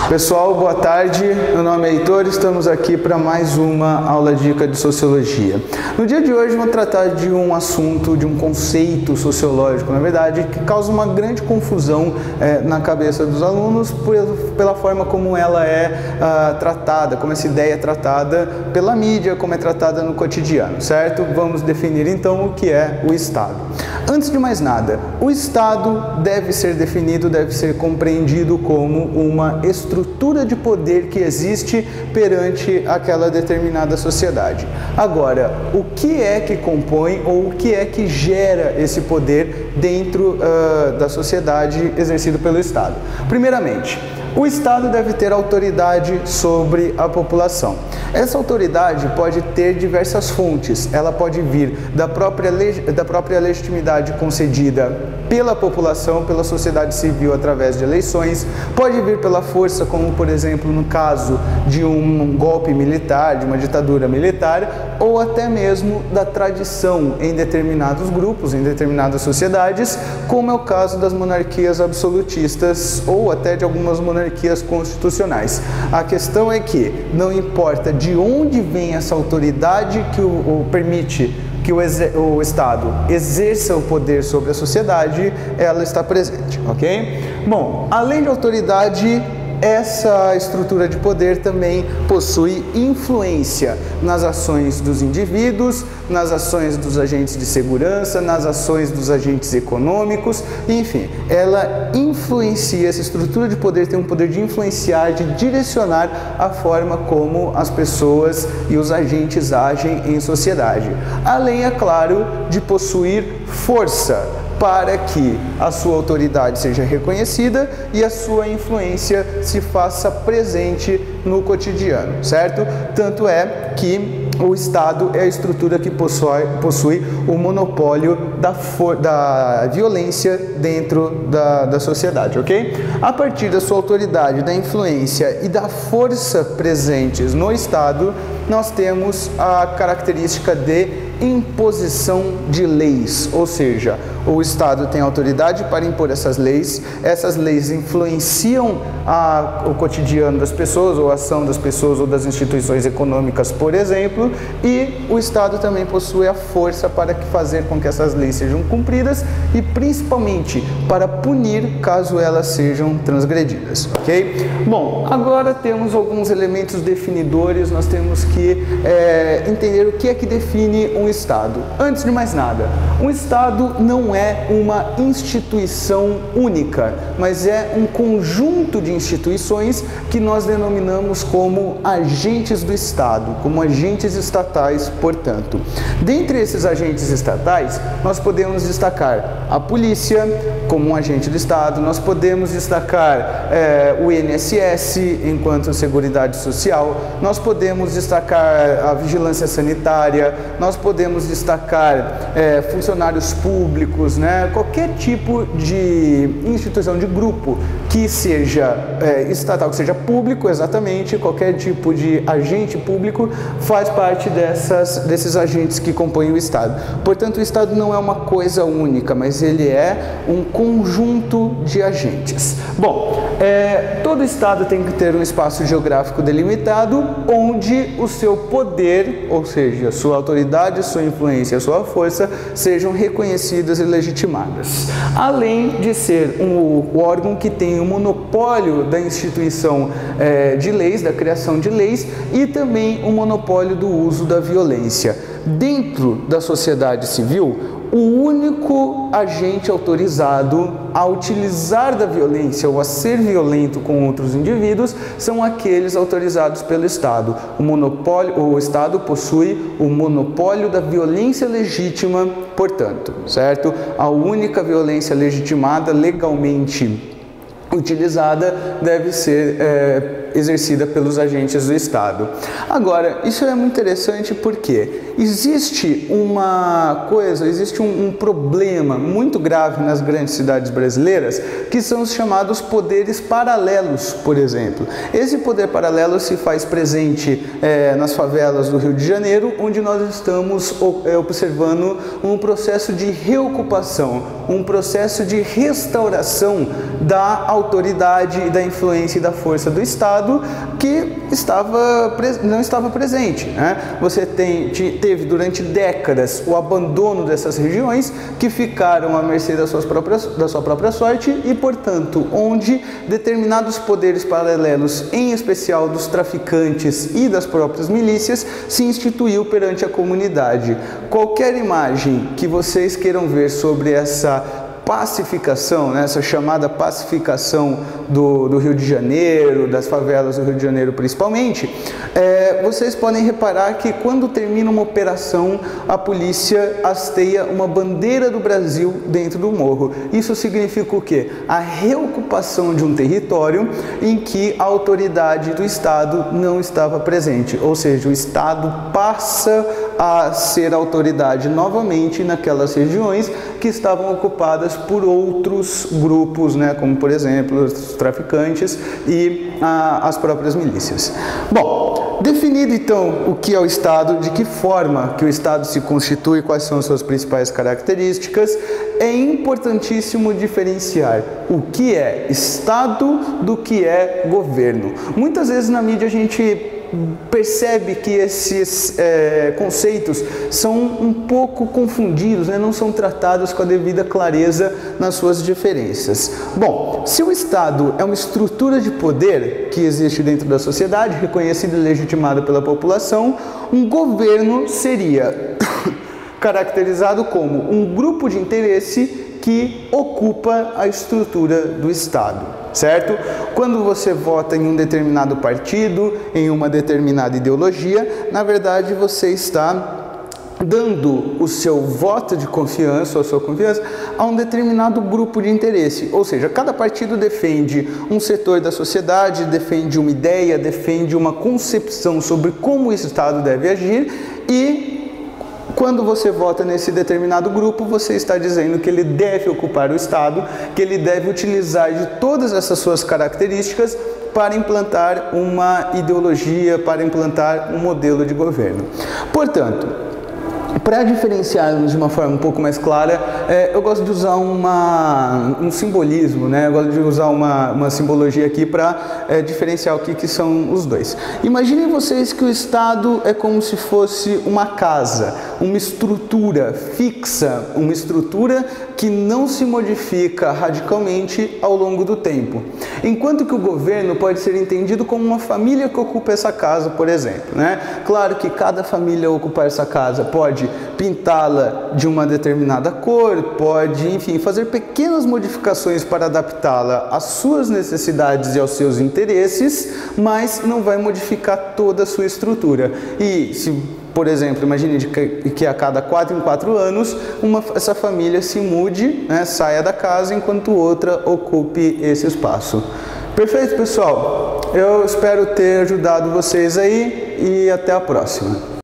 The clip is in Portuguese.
Pessoal, boa tarde. Meu nome é Heitor, estamos aqui para mais uma aula dica de Sociologia. No dia de hoje vamos tratar de um assunto, de um conceito sociológico, na verdade, que causa uma grande confusão na cabeça dos alunos pela forma como ela é tratada, como essa ideia é tratada pela mídia, como é tratada no cotidiano, certo? Vamos definir então o que é o Estado. Antes de mais nada, o Estado deve ser definido, deve ser compreendido como uma estrutura de poder que existe perante aquela determinada sociedade. Agora, o que é que compõe ou o que é que gera esse poder dentro da sociedade exercido pelo Estado? Primeiramente, o Estado deve ter autoridade sobre a população. Essa autoridade pode ter diversas fontes. Ela pode vir da própria legitimidade concedida pela população, pela sociedade civil através de eleições, pode vir pela força, como por exemplo no caso de um golpe militar, de uma ditadura militar, ou até mesmo da tradição em determinados grupos, em determinadas sociedades, como é o caso das monarquias absolutistas ou até de algumas monarquias constitucionais. A questão é que não importa de onde vem essa autoridade que permite que o Estado exerça o poder sobre a sociedade, ela está presente, ok? Bom, além de autoridade, essa estrutura de poder também possui influência nas ações dos indivíduos, nas ações dos agentes de segurança, nas ações dos agentes econômicos, enfim, ela influencia, essa estrutura de poder tem um poder de influenciar, de direcionar a forma como as pessoas e os agentes agem em sociedade. Além, é claro, de possuir força, para que a sua autoridade seja reconhecida e a sua influência se faça presente no cotidiano, certo? Tanto é que o Estado é a estrutura que possui o monopólio da violência dentro da sociedade, ok? A partir da sua autoridade, da influência e da força presentes no Estado, nós temos a característica de imposição de leis, ou seja, o Estado tem autoridade para impor essas leis influenciam o cotidiano das pessoas, ou a ação das pessoas ou das instituições econômicas, por exemplo, e o Estado também possui a força para fazer com que essas leis sejam cumpridas e principalmente para punir caso elas sejam transgredidas, ok? Bom, agora temos alguns elementos definidores, nós temos que entender o que é que define um Estado. Antes de mais nada, um Estado não é uma instituição única, mas é um conjunto de instituições que nós denominamos como agentes do Estado, como agentes estatais, portanto. Dentre esses agentes estatais, nós podemos destacar a polícia como um agente do Estado, nós podemos destacar o INSS enquanto Seguridade Social, nós podemos destacar a vigilância sanitária, nós podemos destacar funcionários públicos, né? Qualquer tipo de instituição, de grupo que seja estatal, que seja público, exatamente, qualquer tipo de agente público faz parte desses agentes que compõem o Estado. Portanto, o Estado não é uma coisa única, mas ele é um conjunto de agentes. Bom, todo Estado tem que ter um espaço geográfico delimitado onde o seu poder, ou seja, sua autoridade, sua influência, sua força, sejam reconhecidas e legitimadas. Além de ser o órgão que tem o monopólio da instituição de leis, da criação de leis e também o monopólio do uso da violência. Dentro da sociedade civil, o único agente autorizado a utilizar da violência ou a ser violento com outros indivíduos são aqueles autorizados pelo Estado. O Estado possui o monopólio da violência legítima, portanto, certo? A única violência legitimada legalmente utilizada deve ser exercida pelos agentes do Estado. Agora, isso é muito interessante porque existe um problema muito grave nas grandes cidades brasileiras, que são os chamados poderes paralelos, por exemplo. Esse poder paralelo se faz presente nas favelas do Rio de Janeiro, onde nós estamos observando um processo de reocupação, um processo de restauração da autoridade, da influência e da força do Estado que não estava presente, né? Você teve durante décadas o abandono dessas regiões que ficaram à mercê da sua própria sorte e, portanto, onde determinados poderes paralelos, em especial dos traficantes e das próprias milícias, se instituiu perante a comunidade. Qualquer imagem que vocês queiram ver sobre essa pacificação, né, essa chamada pacificação do Rio de Janeiro, das favelas do Rio de Janeiro principalmente, vocês podem reparar que quando termina uma operação, a polícia hasteia uma bandeira do Brasil dentro do morro. Isso significa o quê? A reocupação de um território em que a autoridade do Estado não estava presente, ou seja, o Estado passa a ser autoridade novamente naquelas regiões que estavam ocupadas por outros grupos, né, como por exemplo os traficantes e as próprias milícias. Bom, definido então o que é o Estado, de que forma que o Estado se constitui, quais são as suas principais características, é importantíssimo diferenciar o que é Estado do que é governo. Muitas vezes na mídia a gente percebe que esses conceitos são um pouco confundidos, né? Não são tratados com a devida clareza nas suas diferenças. Bom, se o Estado é uma estrutura de poder que existe dentro da sociedade, reconhecida e legitimada pela população, um governo seria caracterizado como um grupo de interesse que ocupa a estrutura do Estado, certo? Quando você vota em um determinado partido, em uma determinada ideologia, na verdade você está dando o seu voto de confiança, ou a sua confiança, a um determinado grupo de interesse. Ou seja, cada partido defende um setor da sociedade, defende uma ideia, defende uma concepção sobre como o Estado deve agir e quando você vota nesse determinado grupo, você está dizendo que ele deve ocupar o Estado, que ele deve utilizar de todas essas suas características para implantar uma ideologia, para implantar um modelo de governo. Portanto, para diferenciarmos de uma forma um pouco mais clara, eu gosto de usar um simbolismo, né? Eu gosto de usar uma simbologia aqui para diferenciar o que são os dois. Imaginem vocês que o Estado é como se fosse uma casa, uma estrutura fixa, uma estrutura que não se modifica radicalmente ao longo do tempo. Enquanto que o governo pode ser entendido como uma família que ocupa essa casa, por exemplo, né? Claro que cada família ocupar essa casa pode pintá-la de uma determinada cor, pode, enfim, fazer pequenas modificações para adaptá-la às suas necessidades e aos seus interesses, mas não vai modificar toda a sua estrutura. E se, por exemplo, imagine que a cada 4 em 4 anos essa família se mude, né, saia da casa enquanto outra ocupe esse espaço. Perfeito, pessoal? Eu espero ter ajudado vocês aí e até a próxima.